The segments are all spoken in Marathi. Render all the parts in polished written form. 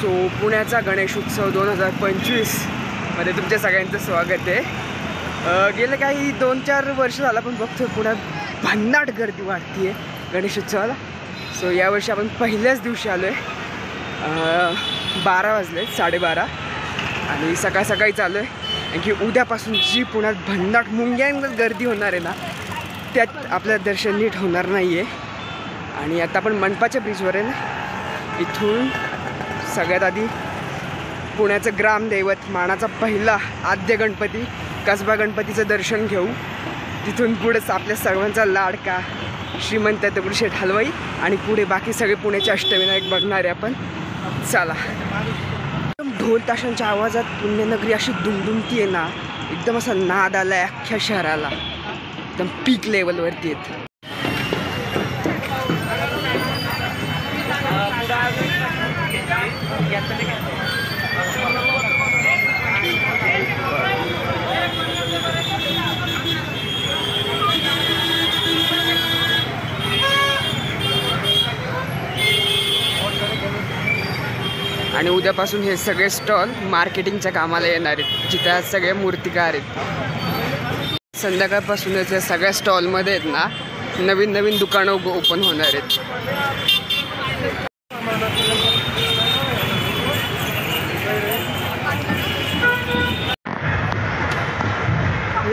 सो पुण्याचा गणेश उत्सव 2025 मध्ये तुमच्या सगळ्यांचं स्वागत आहे। गेले काही 2-4 वर्ष झाला पण बघतो पुण्यात भन्नाट गर्दी वाढती आहे गणेश उत्सवाला। सो यावर्षी आपण पहिल्याच दिवशी आलो आहे। 12 वाजले 12:30 आणि सकाळ सकाळी चालू आहे कारण की उद्यापासून जी पुण्यात भन्नाट मुंग्यांवर गर्दी होणार आहे ना त्यात आपलं दर्शन नीट होणार नाही आहे। आणि आता आपण मनपाच्या ब्रिजवर आहे ना, इथून सगळ्यात आधी पुण्याचं ग्रामदैवत मानाचा पहिला आद्य गणपती कसबा गणपतीचं दर्शन घेऊ। तिथून पुढेच आपल्या सर्वांचा लाडका श्रीमंत दगडूशेठ हलवाई आणि पुढे बाकी सगळे पुण्याचे अष्टविनायक बघणारे आपण। चला, एकदम ढोल ताशांच्या आवाजात पुण्यनगरी अशी दुमदुमती आहे ना, एकदम असा नाद आला आहे अख्ख्या शहराला, एकदम पीक लेवलवरती आहेत। आणि उद्यापासून हे सगळे स्टॉल मार्केटिंगच्या कामाला येणार आहेत, जिथे आज सगळे मूर्तिकार आहेत। संध्याकाळपासूनच या सगळ्या स्टॉलमध्ये आहेत ना नवीन नवीन दुकानं ओपन होणार आहेत।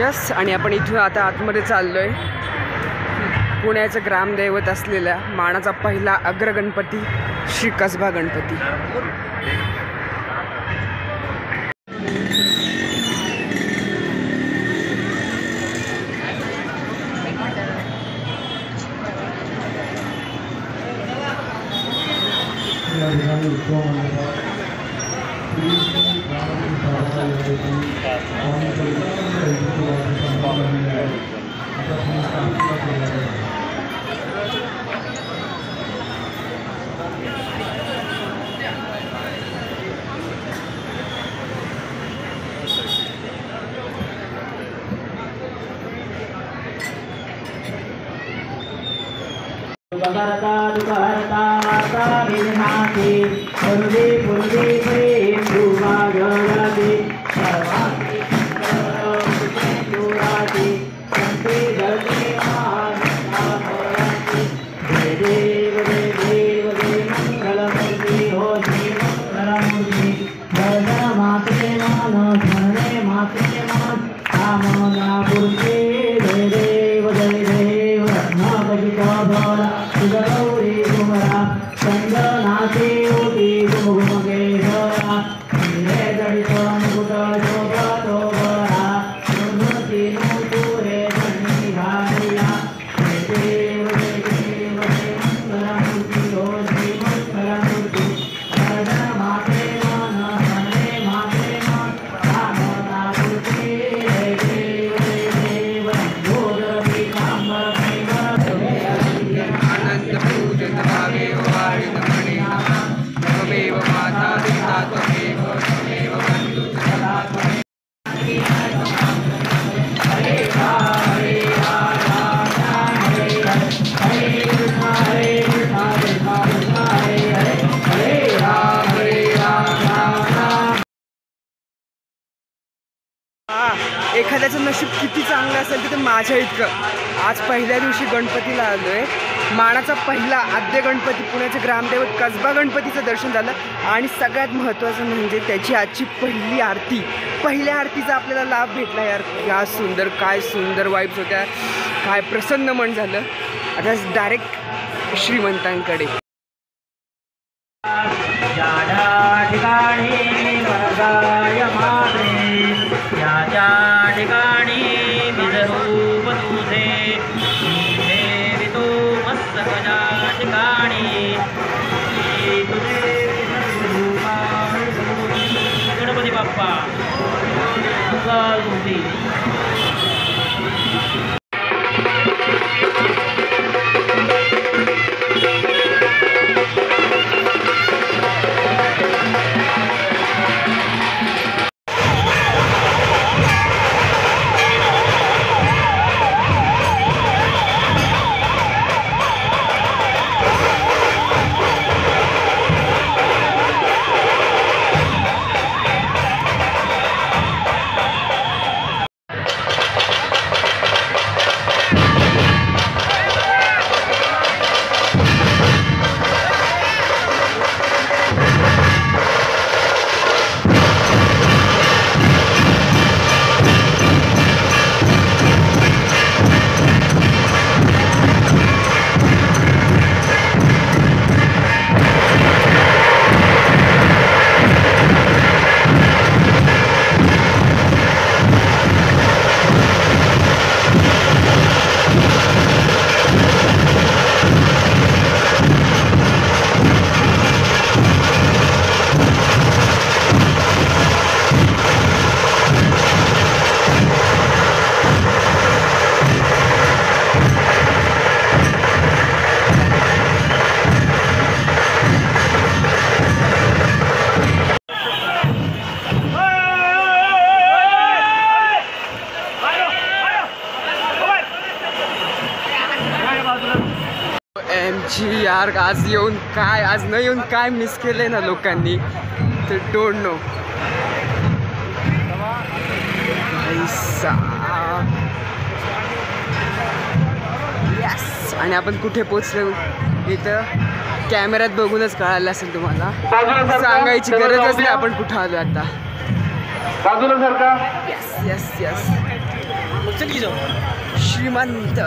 यस, आणि आपण इथून आता आतमध्ये चाललोय पुण्याचं ग्रामदैवत असलेल्या मानाचा पहिला अग्रगणपती Shri Kasba Ganpati. Bagarata dukarata mata binati purvi purvi puri duga jagati sarvati sarvati santi dharti maharati dev mangalamurti hoji mangalamurti dharma mate mano dharne mate man amana purti dev nabajita bhala Gauri कुमरा संगनाथे उठी गुमगुमगे धरा रे जडित मुकुट शोभा तोबरा सुमती मुकुरे धनी घालिया देव मंगलमूर्ति होती मंगलमूर्ति हरदर माते मन हरे माते मन कामना पूर्ति देव भोर पीतांबर एखाद्याचं नशीब किती चांगलं असेल तर ते माझ्या इतकं। आज पहिल्या दिवशी गणपतीला आलोय, मानाचा पहिला आद्य गणपती पुण्याचे ग्रामदैवत कसबा गणपतीचं दर्शन झालं आणि सगळ्यात महत्त्वाचं म्हणजे त्याची आजची पहिली आरती। पहिल्या आरतीचा आपल्याला लाभ भेटला यार, या सुंदर, काय सुंदर वाईब्स होत्या, काय प्रसन्न मन झालं। आता डायरेक्ट श्रीमंतांकडे। ठिकाणी बिजरूप तुझे देवितो मस्तकजा ठिकाणी तुझे गणपती बाप्पा छी यार, आज येऊन काय, आज न येऊन काय मिस केलंय ना लोकांनी, तर डोंट नो. यस. आणि आपण कुठे पोचलो इथं कॅमेऱ्यात बघूनच कळालं असेल तुम्हाला, सांगायची गरजच नाही आपण कुठं आलो आता. Yes yes yes. श्रीमंत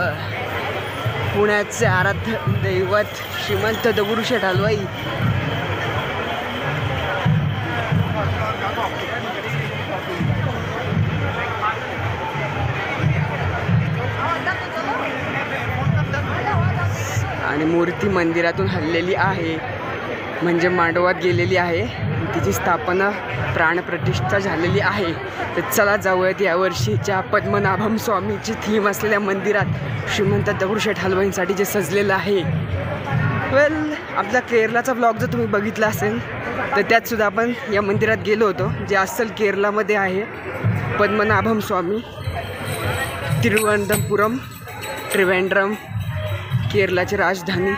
पुण्याचे आराध्य दैवत श्रीमंत दगडूशेठ हलवाई. आणि मूर्ती मंदिरातून हललेली आहे, म्हणजे मांडवात गेलेली आहे. तिची स्थापना प्राणप्रतिष्ठा झालेली आहे. तर चला जाऊयात यावर्षीच्या पद्मनाभम स्वामीची थीम असलेल्या मंदिरात श्रीमंत दगडूशेठ हलवाईंसाठी जे सजलेलं आहे. वेल, आपला केरलाचा ब्लॉग जर तुम्ही बघितला असेल तर त्यातसुद्धा आपण या मंदिरात गेलो होतो, जे अस्सल केरलामध्ये आहे. पद्मनाभम स्वामी, तिरुवनंतपुरम, त्रिवेंद्रम, केरलाची राजधानी.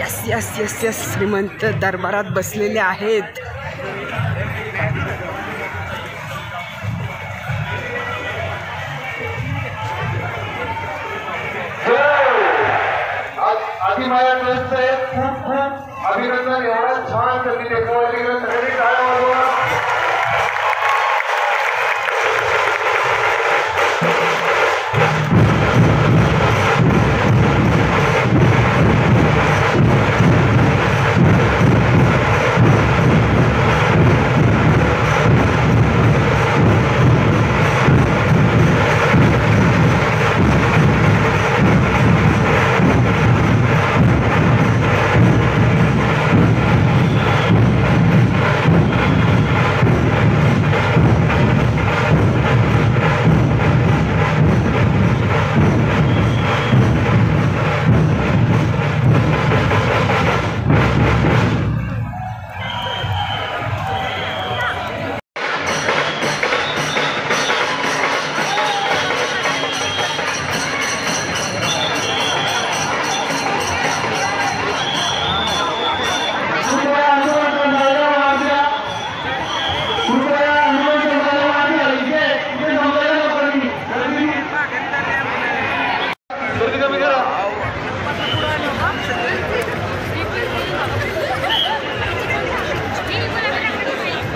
Yes yes yes yes. श्रीमंत दरबारात बसलेले आहेत. आदिमाया ट्रस्टचे खूप खूप अभिनंदन. एवढा छान संधी देखावली, सगळ्यांनी टाळ्या वाजवा.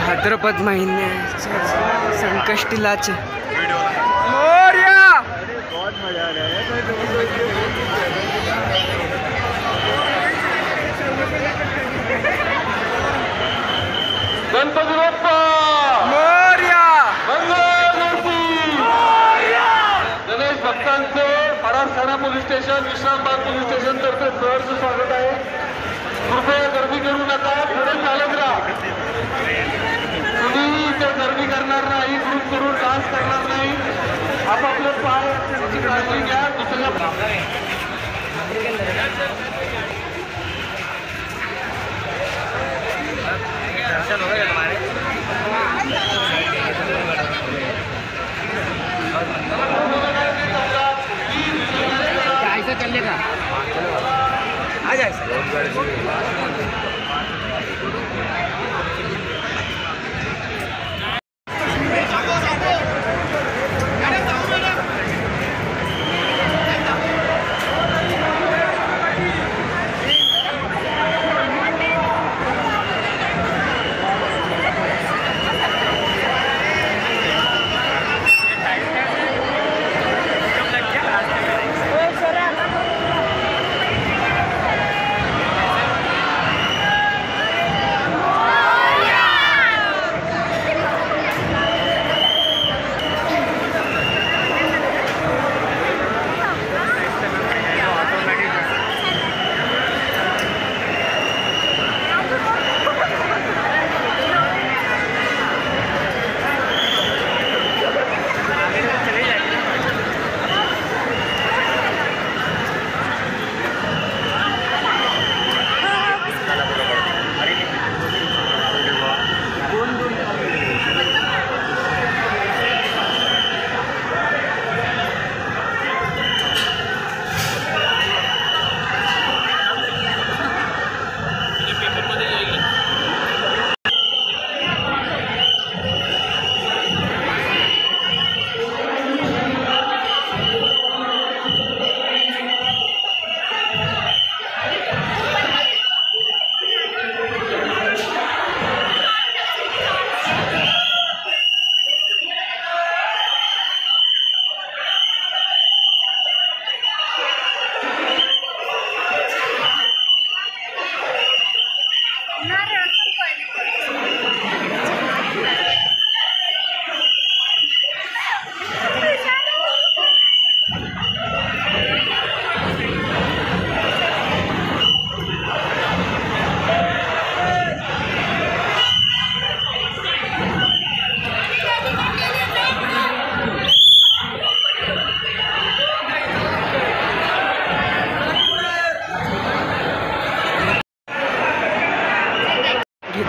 भाद्रपद महिन्याच्या संकष्टीलाच मोरया. गणपती बाप्पा मोरया. गणेश भक्तांचे परारसाणा police station, Vishrambag police station तर्फे सहर्ष स्वागत आहे. कृपया गर्दी करू नका, पुढे चालत राहा. तुम्ही इथे गर्दी करणार नाही, ग्रुप करून डान्स करणार नाही. आपापले पाय त्याची काळजी घ्या. दुसऱ्या ऐसा चलेगा आ जाए.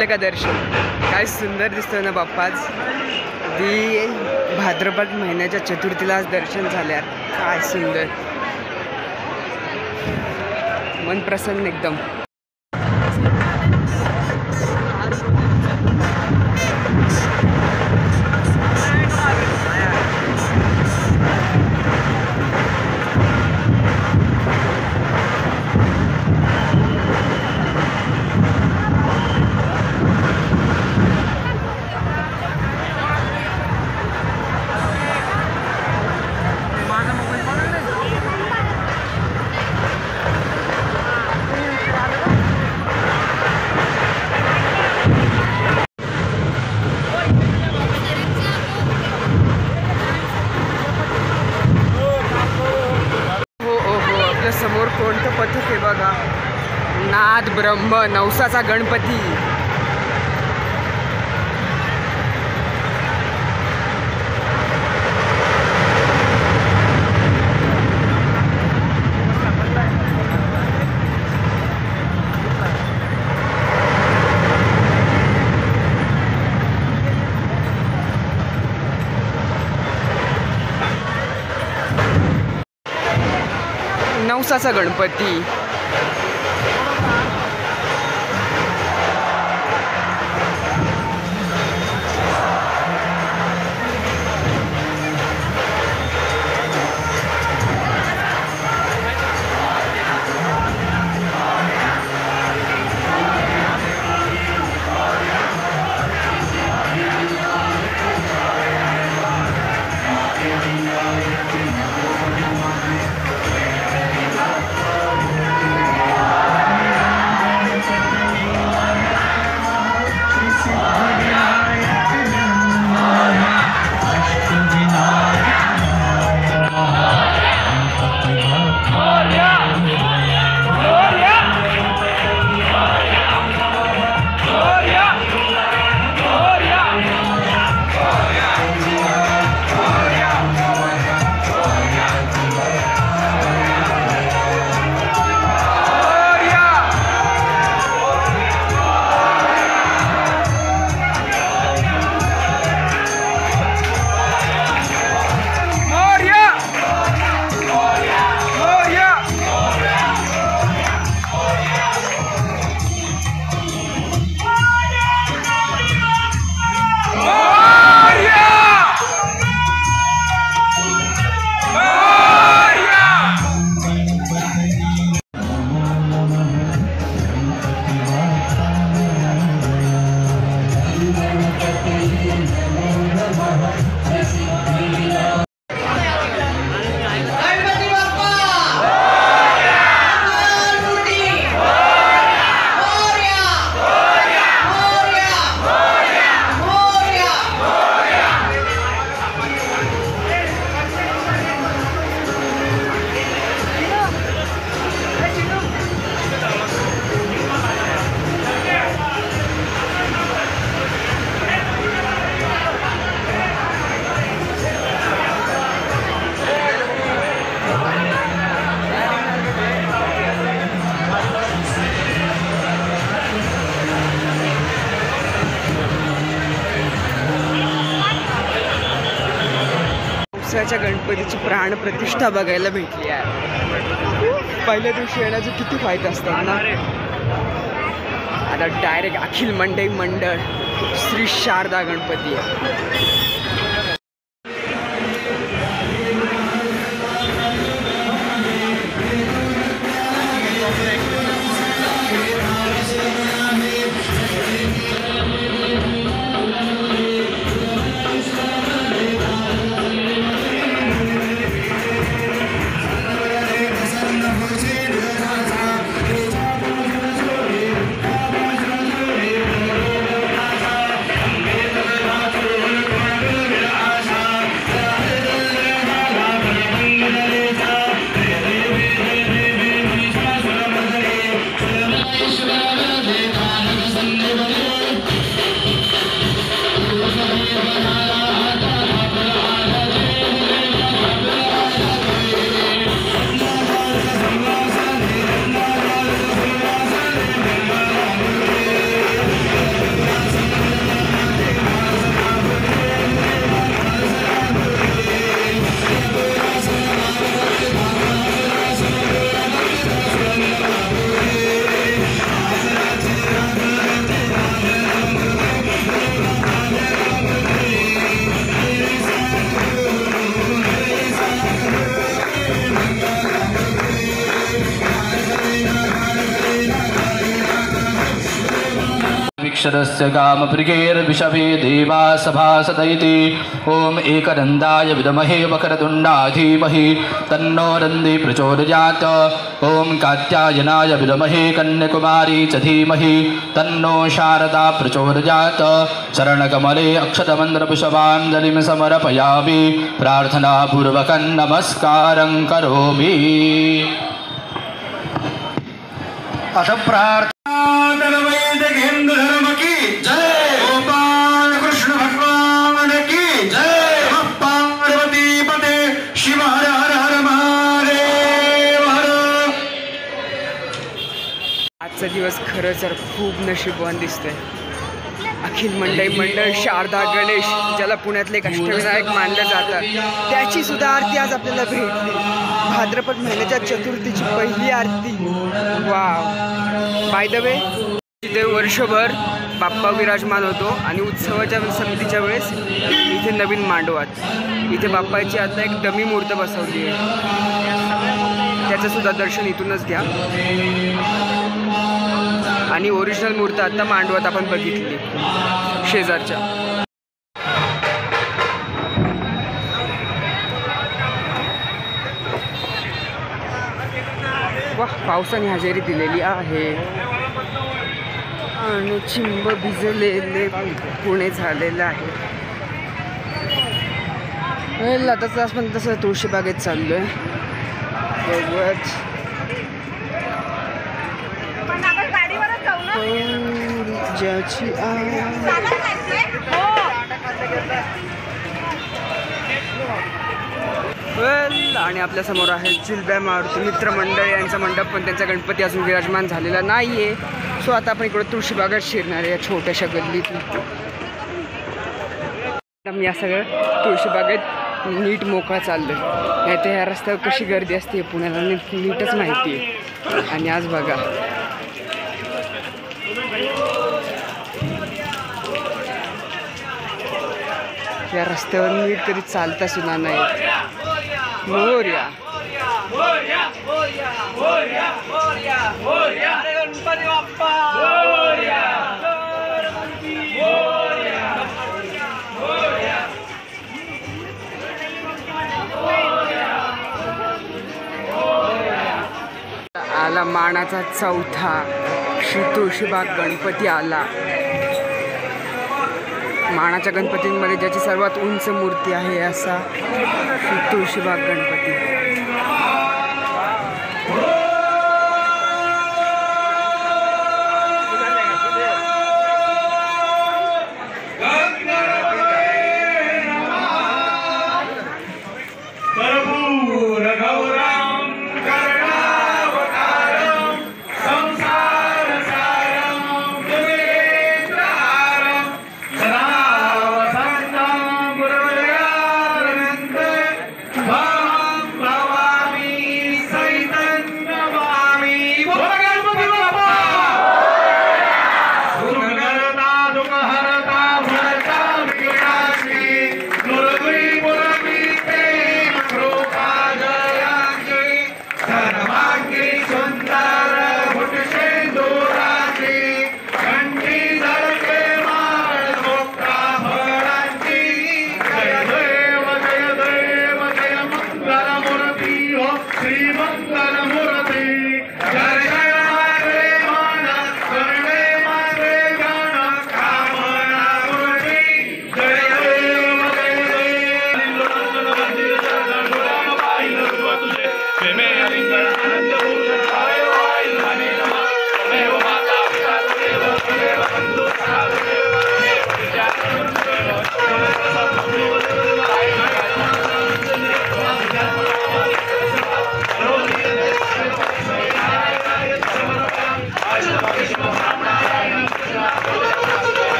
घेतलं का दर्शन? काय सुंदर दिसतोय ना बाप्पा आज. ती भाद्रपद महिन्याच्या चतुर्थीला आज दर्शन झाल्यावर काय सुंदर, मन प्रसन्न एकदम. समोर कोणतं पथक आहे बघा, नाद ब्रह्म नवसाचा गणपती. नवसाचा गणपती. नवसाच्या गणपतीची प्राण प्रतिष्ठा बघायला भेटली आहे. पहिल्या दिवशी येण्याचे किती फायदे असतात ना. आता डायरेक्ट अखिल मंडई मंडळ श्री शारदा गणपती आहे. क्षरस्य कामप्रियैर्विषभे देवा सभासदैति ॐ एकदन्ताय विद्महे वक्रतुण्डाय धीमहि तन्नो रन्दी प्रचोदयात् ॐ कात्यायनाय विद्महे कन्याकुमारी च धीमहि तन्नो शारदा प्रचोदयात् शरणकमले अक्षतमन्त्रपुष्पाञ्जलिं समर्पयामि प्रार्थनापूर्वकं नमस्कारं करोमि। अथ प्रार्थना हिंदू धर्म की जय, गोपाल कृष्ण भगवान की जय, पार्वती पते शिव हर हर हर महादेव हर। आजचा दिवस खरंच तर खूप नशीबवान दिसतोय। अखिल मंडळ शारदा गणेश ज्याला पुण्यातले एक अष्टविनायक मानलं जातं त्याची सुद्धा आरती आज आपल्याला भेटली। भाद्रपद महिन्याच्या चतुर्थीची पहिली आरती। वाव, बाय द वे इथे वर्षभर बाप्पा विराजमान होतो आणि उत्सवाच्या समितीच्या वेळेस इथे नवीन मांडवात इथे बाप्पाची आता एक डमी मूर्त बसवली आहे, त्याचं सुद्धा दर्शन इथूनच घ्या। आणि ओरिजिनल मूर्त आता मांडवात आपण बघितली शेजारच्या। वाह, पावसाने हजेरी दिलेली आहे आणि चिंब भिजलेले पुणे झालेलं आहे। आता पण तसं तुळशीबागेत चाललोय। बघूयात ज्याची आणि आपल्या समोर आहे चिलब्या मारुती मित्र मंडळ यांचा मंडप, पण त्यांचा गणपती अजून विराजमान झालेला नाहीये। सो आता आपण इकडे तुळशीबागेत शिरणार आहे या छोट्याशा गल्लीत। या सगळं तुळशीबागेत नीट मोकळा चाललोय, नाही तर ह्या रस्त्यावर कशी गर्दी असते पुण्याला नीटच माहिती आहे। आणि आज बघा या रस्त्यावर नीट तरी चालता सुद्धा नाही। मोरया गणपती बाप्पा, आला मानाचा चौथा श्री तुळशीबाग गणपती आला। मानाच्या गणपतींमध्ये ज्याची सर्वात उंच मूर्ती आहे असा श्री तुळशीबाग गणपती।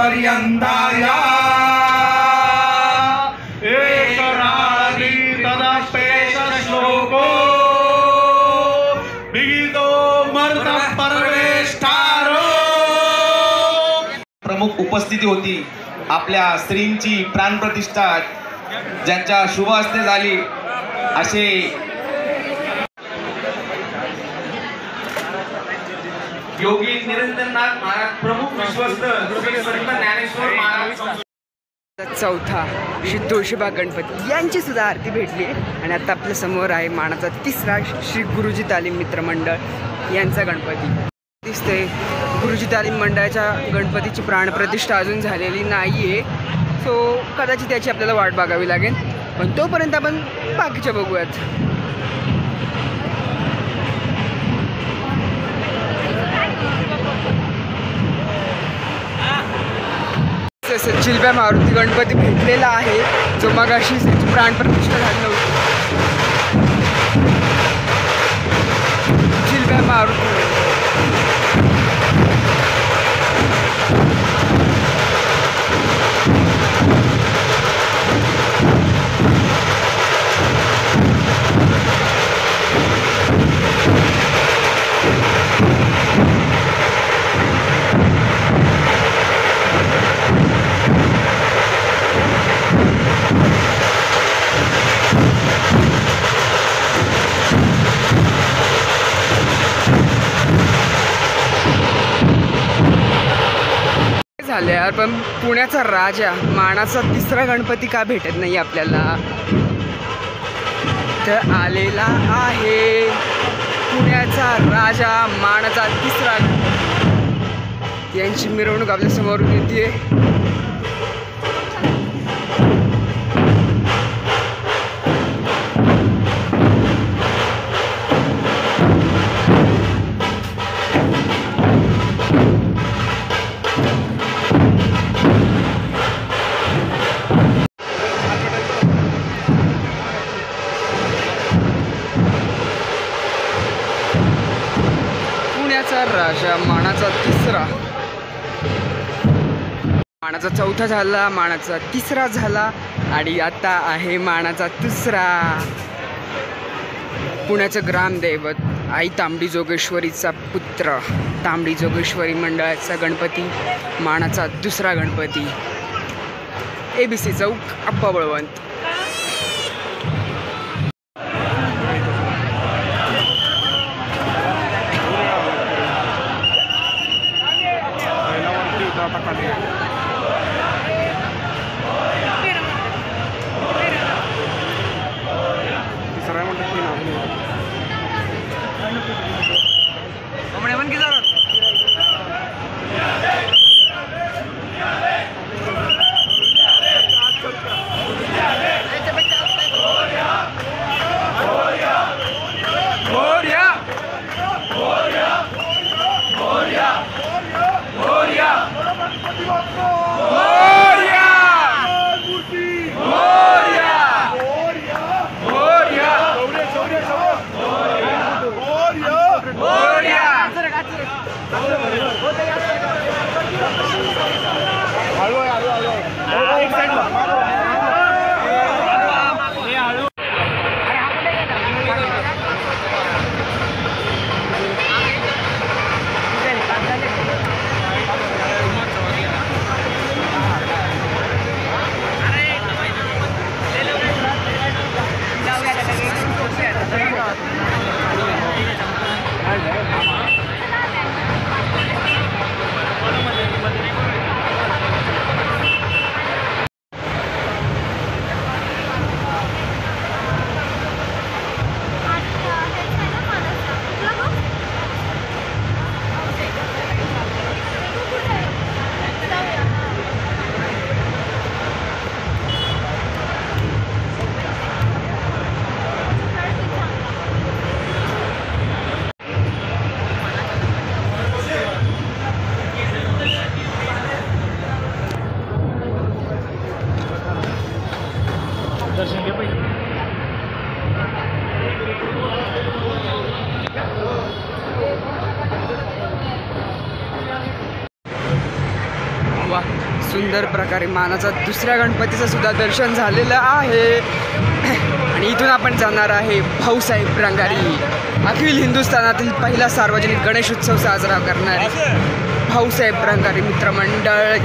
पर्यंताया एक राळी तदपेश श्लोको विगितो मर्द परवेष्टारो. प्रमुख उपस्थिती होती. आपल्या स्त्रींची प्राणप्रतिष्ठा ज्यांच्या शुभ हस्ते झाली असे योगी निरंजननाथ महाराज, प्रमुख विश्वस्त श्री संत ज्ञानेश्वर महाराज. चौथा श्री तुळशीबाग गणपती यांची सुद्धा आरती भेटली आणि आता आपल्या समोर आहे मानाचा तिसरा श्री गुरुजी तालीम मित्र मंडळ यांचा गणपती दिसतोय. गुरुजी तालीम मंडळाच्या गणपतीची प्राणप्रतिष्ठा अजून झालेली नाही आहे, सो कदाचित त्याची आपल्याला वाट बघावी लागेल. पण तोपर्यंत आपण बाकीच्या बघूयात. चिलब्या मारुती गणपती भेटलेला आहे, जो मगाशी त्याची प्राणप्रतिष्ठा झाली नव्हती. चिलब्या मारुती झाले यार. पण पुण्याचा राजा मानाचा तिसरा गणपती का भेटत नाही आपल्याला? तर आलेला आहे पुण्याचा राजा मानाचा तिसरा गणपती. यांची मिरवणूक आपल्या समोर येते. राजा मानाचा तिसरा, मानाचा चौथा झाला, मानाचा तिसरा झाला आणि आता आहे मानाचा तिसरा. पुण्याचं ग्रामदैवत आई तांबडी जोगेश्वरीचा पुत्र, तांबडी जोगेश्वरी मंडळाचा गणपती, मानाचा दुसरा गणपती, ABC चौक, अप्पा बळवंत. सुंदर प्रकारे मानाचा दुसऱ्या गणपतीचं सुद्धा दर्शन झालेलं आहे. आणि इथून आपण जाणार आहे भाऊसाहेब रंगारी, अखिल हिंदुस्थानातील पहिला सार्वजनिक गणेश उत्सव साजरा करणारे भाऊसाहेब रंगारी मित्रमंडळ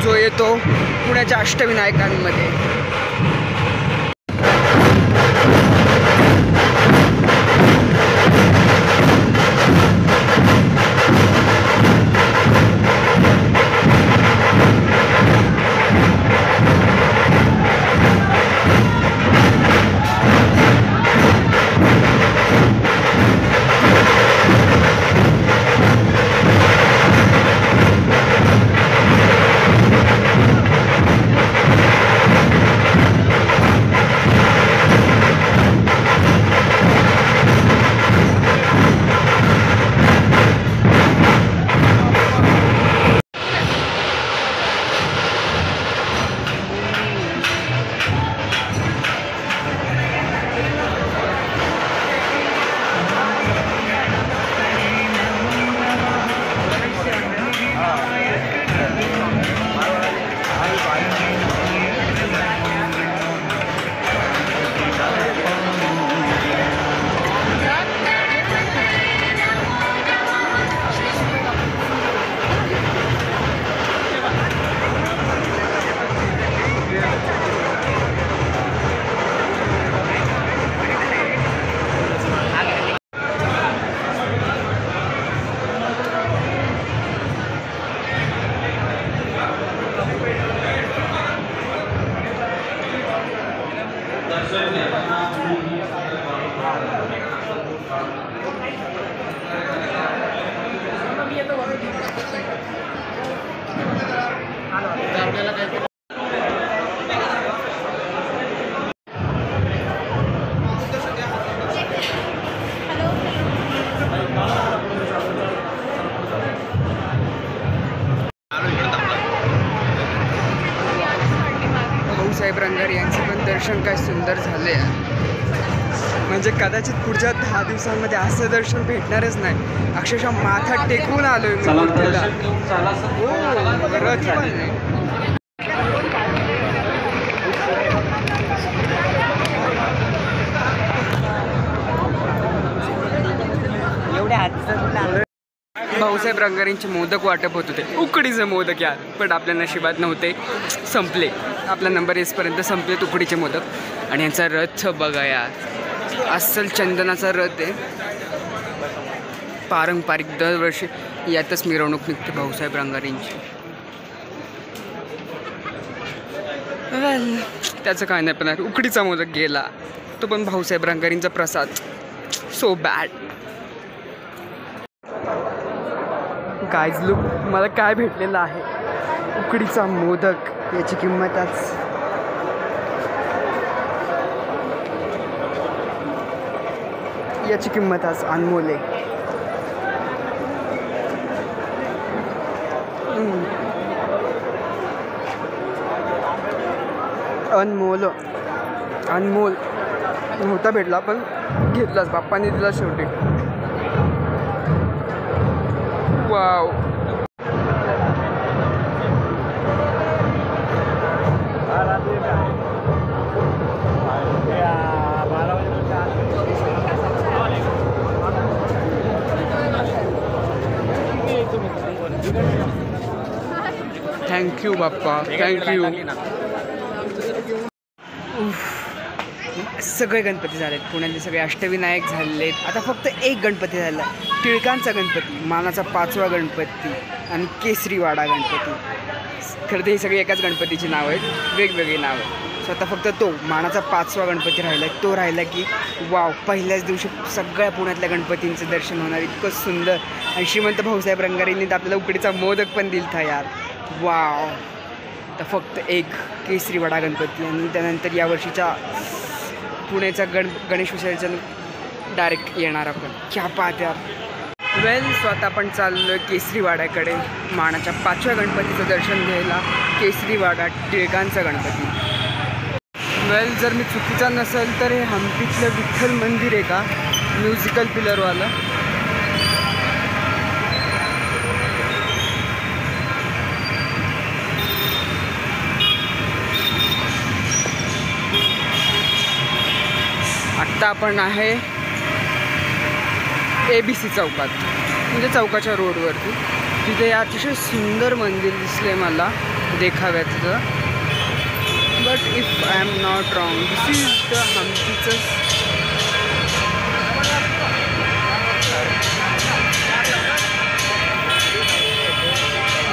जो येतो पुण्याच्या अष्टविनायकांमध्ये. भाऊसाहेब रंगारी यांचे पण दर्शन काय सुंदर झाले आहे. म्हणजे कदाचित पुढच्या 10 दिवसांमध्ये असं दर्शन भेटणारच नाही. अक्षरशः माथा टेकून आलोय मी मूर्तीला. हो, रथ पण आहे. भाऊसाहेब रंगारींचे मोदक वाटप होत होते, उकडीचे मोदक यार, पण आपल्या नशिबात नव्हते, संपले. आपला नंबर येसपर्यंत संपले उकडीचे मोदक. आणि यांचा रथ बघा यार, अस्सल चंदनाचा रथ आहे, पारंपरिक. दरवर्षी यातच मिरवणूक निघते भाऊसाहेब रंगारींची. वेल, त्याचं काय नाही, पण उकडीचा मोदक गेला, तो पण भाऊसाहेब रंगारींचा प्रसाद. So bad. गाईज लुक, मला काय भेटलेलं आहे, उकडीचा मोदक. याची किंमत आज अनमोल आहे. अनमोल नव्हता भेटला, पण घेतलाच, बाप्पांनी दिला शेवटी. वाव. थँक्यू बाप्पा, थँक्यू. सगळे गणपती झालेत, पुण्यातले सगळे अष्टविनायक झालेत. आता फक्त एक गणपती झाला, टिळकांचा गणपती, मानाचा 5वा गणपती आणि केसरीवाडा गणपती. खरं तर हे सगळे एकाच गणपतीची नावं आहेत, वेगवेगळी नावं. सो आता फक्त तो मानाचा 5वा गणपती राहिला आहे, तो राहिला की वाव, पहिल्याच दिवशी सगळ्या पुण्यातल्या गणपतींचं दर्शन होणार. इतकं सुंदर. आणि श्रीमंत भाऊसाहेब रंगारींनी तर आपल्याला उकडीचा मोदक पण दिलता यार. वाव. तर फक्त एक केसरीवाडा गणपती आणि त्यानंतर यावर्षीच्या पुण्याचा गणेश विसर्जन डायरेक्ट येणार आपण. क्या बात यार. वेल, स्वतः आपण चाललो आहे केसरीवाड्याकडे मानाच्या 5व्या गणपतीचं दर्शन घ्यायला. केसरीवाडा टिळकांचा गणपती. वेल, जर मी चुकीचा नसेल तर हे हम्पीतलं विठ्ठल मंदिर आहे का, म्युझिकल पिलरवालं. आता आपण आहे ABC चौकात, म्हणजे चौकाच्या रोडवरती. तिथे अतिशय सुंदर मंदिर दिसले मला देखाव्यातलं. But if I am not wrong this is the हम्पीचं.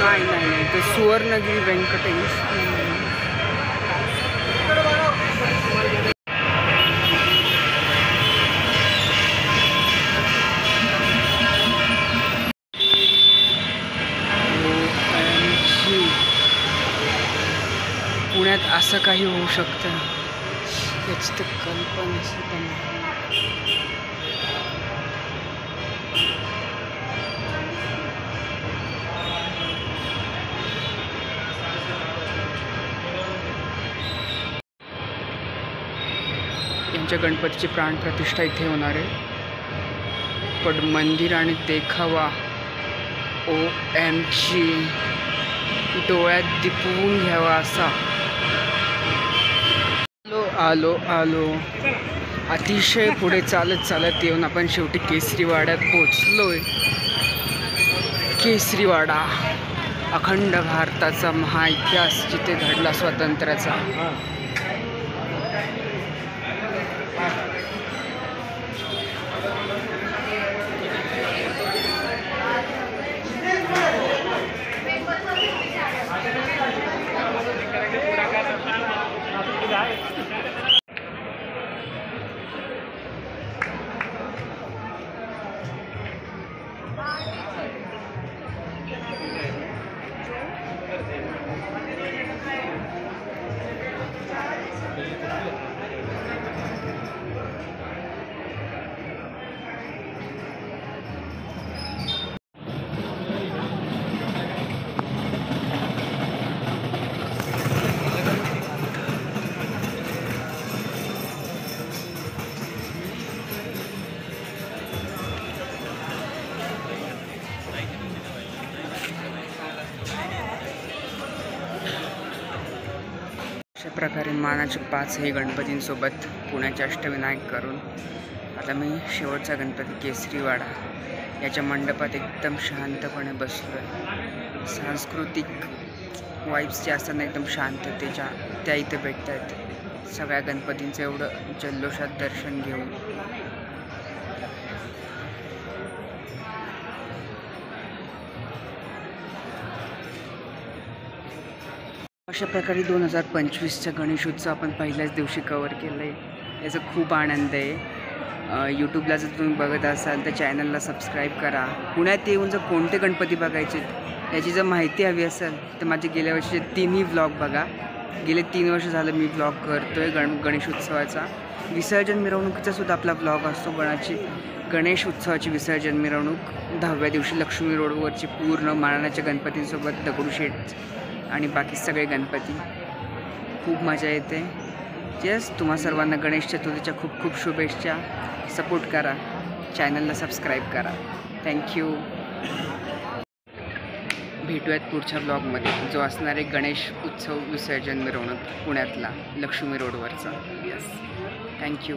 नाही ते सुवर्णगिरी व्यंकटेश. पुण्यात असं काही होऊ शकतं याची तर कल्पना सुद्धा नाही. यांच्या गणपतीची प्राणप्रतिष्ठा इथे होणार आहे. पण मंदिर आणि देखावा OMG डोळ्यात दिपवून घ्यावा असा. आलो अतिशय पुढे चालत येऊन आपण शेवटी केसरीवाड्यात पोचलोय. केसरीवाडा अखंड भारताचा महाइतिहास जिथे घडला स्वातंत्र्याचा. अशा प्रकारे मानाचे 5 गणपतींसोबत पुण्याचे अष्टविनायक करून आता मी शेवटचा गणपती केसरीवाडा याच्या मंडपात एकदम शांतपणे बसलो आहे. सांस्कृतिक वाईब्स जे असतात ना एकदम शांततेच्या त्या इथे भेटत आहेत. सगळ्या गणपतींचं एवढं जल्लोषात दर्शन घेऊन अशा प्रकारे 2025चा गणेशोत्सव आपण पहिल्याच दिवशी कवर केलं आहे. याचा खूप आनंद आहे. यूट्यूबला जर तुम्ही बघत असाल तर चॅनलला सबस्क्राईब करा. पुण्यात येऊन जर कोणते गणपती बघायचे याची जर माहिती हवी असेल तर माझे गेल्या वर्षीचे 3 व्लॉग बघा. गेले 3 वर्ष झालं मी व्लॉग करतो आहे गणेशोत्सवाचा. विसर्जन मिरवणुकीचा सुद्धा आपला व्लॉग असतो. गणेश उत्सवाची विसर्जन मिरवणूक 10व्या दिवशी लक्ष्मी रोडवरची पूर्ण मानाच्या गणपतींसोबत दगडूशेठ आणि बाकी सगळे गणपती. खूप मजा येते. तुम्हा सर्वांना गणेश चतुर्थीच्या खूप खूप शुभेच्छा. सपोर्ट करा, चॅनलला सबस्क्राईब करा. थँक्यू. भेटूयात पुढच्या ब्लॉगमध्ये जो असणार आहे गणेश उत्सव विसर्जन मिरवणूक पुण्यातला लक्ष्मी रोडवरचा. Yes, thank you.